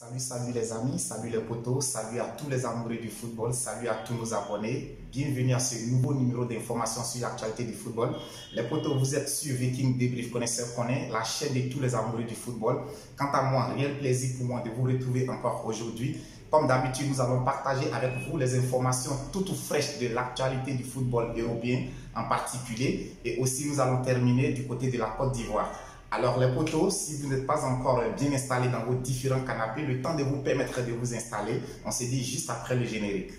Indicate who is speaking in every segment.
Speaker 1: Salut les amis, salut les potos, salut à tous les amoureux du football, salut à tous nos abonnés. Bienvenue à ce nouveau numéro d'information sur l'actualité du football. Les potos, vous êtes sur Viking Débrief Connaisseur Connaît, la chaîne de tous les amoureux du football. Quant à moi, réel plaisir pour moi de vous retrouver encore aujourd'hui. Comme d'habitude, nous allons partager avec vous les informations toutes fraîches de l'actualité du football européen en particulier. Et aussi, nous allons terminer du côté de la Côte d'Ivoire. Alors les potos, si vous n'êtes pas encore bien installés dans vos différents canapés, le temps de vous permettre de vous installer. On se dit juste après le générique.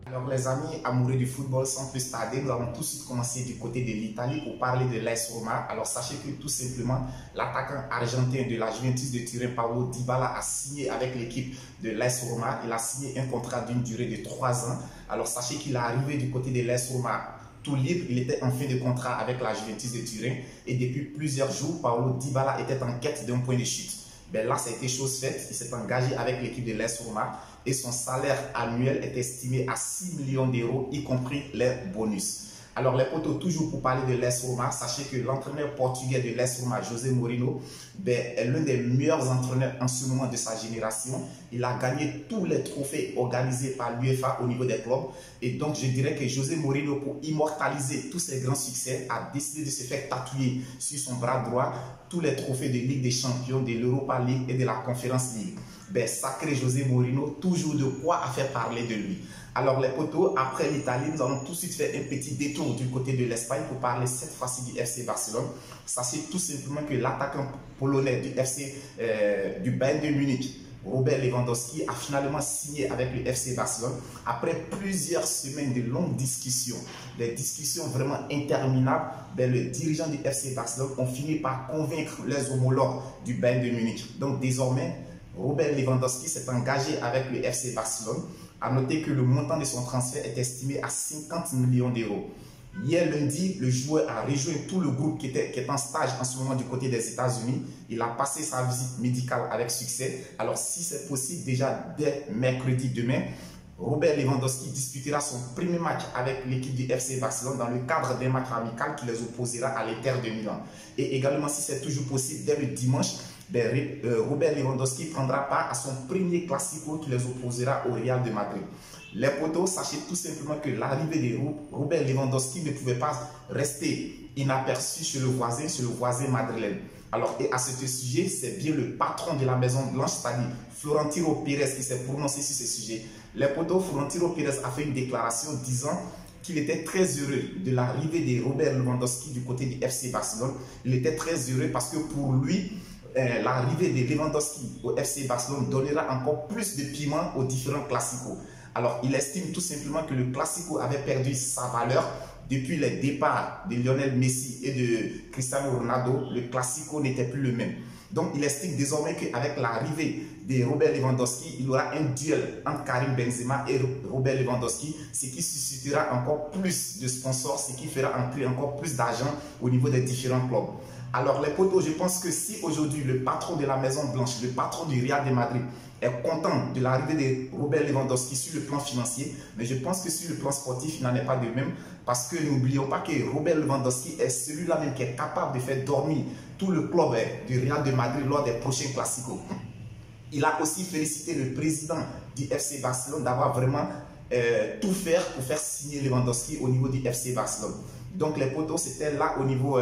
Speaker 1: Alors les amis amoureux du football, sans plus tarder, nous allons tout de suite commencer du côté de l'Italie pour parler de l'AS Roma. Alors sachez que tout simplement, l'attaquant argentin de la Juventus de Turin, Paulo Dybala, a signé avec l'équipe de l'AS Roma. Il a signé un contrat d'une durée de 3 ans. Alors sachez qu'il est arrivé du côté de l'AS Roma tout libre. Il était en fin de contrat avec la Juventus de Turin. Et depuis plusieurs jours, Paulo Dybala était en quête d'un point de chute. Ben là, ça a été chose faite. Il s'est engagé avec l'équipe de l'AS Roma et son salaire annuel est estimé à 6 millions d'euros, y compris les bonus. Alors les potos, toujours pour parler de l'AS Roma, sachez que l'entraîneur portugais de l'AS Roma, José Mourinho, est l'un des meilleurs entraîneurs en ce moment de sa génération. Il a gagné tous les trophées organisés par l'UEFA au niveau des clubs. Et donc je dirais que José Mourinho, pour immortaliser tous ses grands succès, a décidé de se faire tatouer sur son bras droit tous les trophées de Ligue des Champions, de l'Europa League et de la Conference League. Sacré José Mourinho, toujours de quoi à faire parler de lui. Alors les potos, après l'Italie, nous allons tout de suite faire un petit détour du côté de l'Espagne pour parler cette fois-ci du FC Barcelone. Sachez tout simplement que l'attaquant polonais du Bayern de Munich, Robert Lewandowski, a finalement signé avec le FC Barcelone après plusieurs semaines de longues discussions, des discussions vraiment interminables. Les dirigeants du FC Barcelone ont fini par convaincre les homologues du Bayern de Munich. Donc désormais, Robert Lewandowski s'est engagé avec le FC Barcelone. A noter que le montant de son transfert est estimé à 50 millions d'euros. Hier lundi, le joueur a rejoint tout le groupe qui est en stage en ce moment du côté des États-Unis. Il a passé sa visite médicale avec succès. Alors si c'est possible, déjà dès mercredi demain, Robert Lewandowski disputera son premier match avec l'équipe du FC Barcelone dans le cadre d'un match amical qui les opposera à l'Inter de Milan. Et également, si c'est toujours possible, dès le dimanche, Robert Lewandowski prendra part à son premier classico qui les opposera au Real de Madrid. Les potos, sachez tout simplement que l'arrivée de Robert Lewandowski ne pouvait pas rester inaperçu chez le voisin madrilène. Alors, et à ce sujet, c'est bien le patron de la Maison Blanche, c'est-à-dire Florentino Pérez, qui s'est prononcé sur ce sujet. Les potos, Florentino Pérez a fait une déclaration disant qu'il était très heureux de l'arrivée de Robert Lewandowski du côté du FC Barcelone. Il était très heureux parce que pour lui, l'arrivée de Lewandowski au FC Barcelone donnera encore plus de piment aux différents classicos. Alors, il estime tout simplement que le classico avait perdu sa valeur depuis les départs de Lionel Messi et de Cristiano Ronaldo. Le classico n'était plus le même. Donc, il estime désormais qu'avec l'arrivée de Robert Lewandowski, il y aura un duel entre Karim Benzema et Robert Lewandowski, ce qui suscitera encore plus de sponsors, ce qui fera entrer encore plus d'argent au niveau des différents clubs. Alors les potos, je pense que si aujourd'hui le patron de la Maison Blanche, le patron du Real de Madrid est content de l'arrivée de Robert Lewandowski sur le plan financier, mais je pense que sur le plan sportif, il n'en est pas de même, parce que n'oublions pas que Robert Lewandowski est celui-là même qui est capable de faire dormir tout le club du Real de Madrid lors des prochains classicos. Il a aussi félicité le président du FC Barcelone d'avoir vraiment tout faire pour faire signer Lewandowski au niveau du FC Barcelone. Donc les potos, c'était là au niveau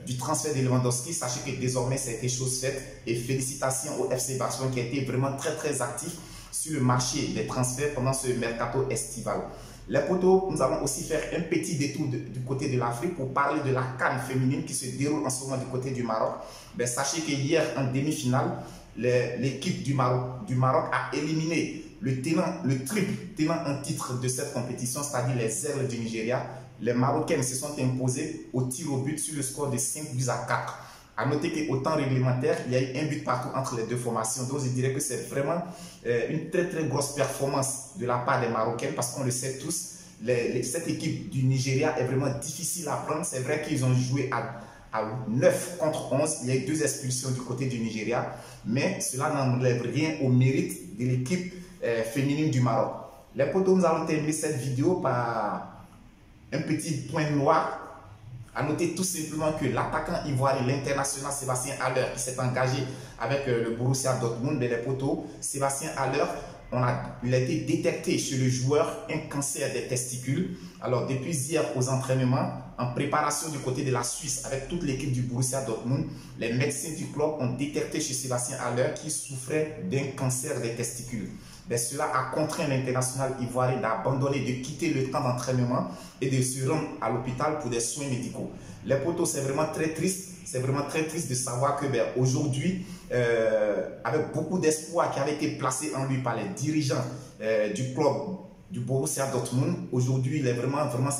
Speaker 1: du transfert de Lewandowski. Sachez que désormais, ça a été chose faite. Et félicitations au FC Barcelone qui a été vraiment très actif sur le marché des transferts pendant ce mercato estival. Les potos, nous allons aussi faire un petit détour du côté de l'Afrique pour parler de la CAN féminine qui se déroule en ce moment du côté du Maroc. Sachez que hier, en demi-finale, l'équipe du Maroc a éliminé le triple tenant en titre de cette compétition, c'est-à-dire les Ailes du Nigeria. Les Marocaines se sont imposées au tir au but sur le score de 5 buts à 4. A noter qu'au temps réglementaire, il y a eu un but partout entre les deux formations. Donc je dirais que c'est vraiment une très grosse performance de la part des Marocaines parce qu'on le sait tous, cette équipe du Nigeria est vraiment difficile à prendre. C'est vrai qu'ils ont joué à 9 contre 11. Il y a eu 2 expulsions du côté du Nigeria. Mais cela n'enlève rien au mérite de l'équipe féminine du Maroc. Les potos, nous allons terminer cette vidéo par un petit point noir À noter tout simplement que l'attaquant ivoirien, l'international Sébastien Haller, qui s'est engagé avec le Borussia Dortmund, les poteaux, Sébastien Haller, il a été détecté chez le joueur un cancer des testicules. Alors depuis hier aux entraînements, en préparation du côté de la Suisse avec toute l'équipe du Borussia Dortmund, les médecins du club ont détecté chez Sébastien Haller qu'il souffrait d'un cancer des testicules. Mais cela a contraint l'international ivoirien d'abandonner, de quitter le camp d'entraînement et de se rendre à l'hôpital pour des soins médicaux. Les potos, c'est vraiment très triste. C'est vraiment très triste de savoir que aujourd'hui, avec beaucoup d'espoir qui avait été placé en lui par les dirigeants du club du Borussia Dortmund, aujourd'hui, c'est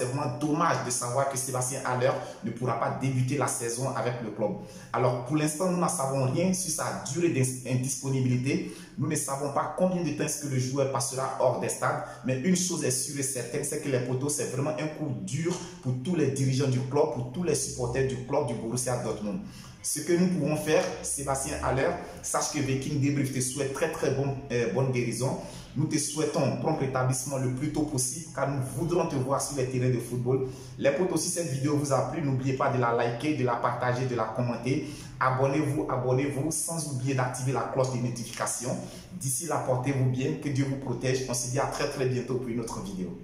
Speaker 1: vraiment dommage de savoir que Sébastien Haller ne pourra pas débuter la saison avec le club. Alors, pour l'instant, nous ne savons rien sur sa durée d'indisponibilité. Nous ne savons pas combien de temps est-ce que le joueur passera hors des stades. Mais une chose est sûre et certaine, c'est que les poteaux, c'est vraiment un coup dur pour tous les dirigeants du club, pour tous les supporters du club du Borussia Dortmund. Ce que nous pouvons faire, Sébastien Haller, sache que Viking Débrief te souhaite très bonne guérison. Nous te souhaitons prompt rétablissement le plus tôt possible car nous voudrons te voir sur les terrains de football. Les potes, si cette vidéo vous a plu, n'oubliez pas de la liker, de la partager, de la commenter. Abonnez-vous sans oublier d'activer la cloche de notification. D'ici là, portez-vous bien, que Dieu vous protège. On se dit à très bientôt pour une autre vidéo.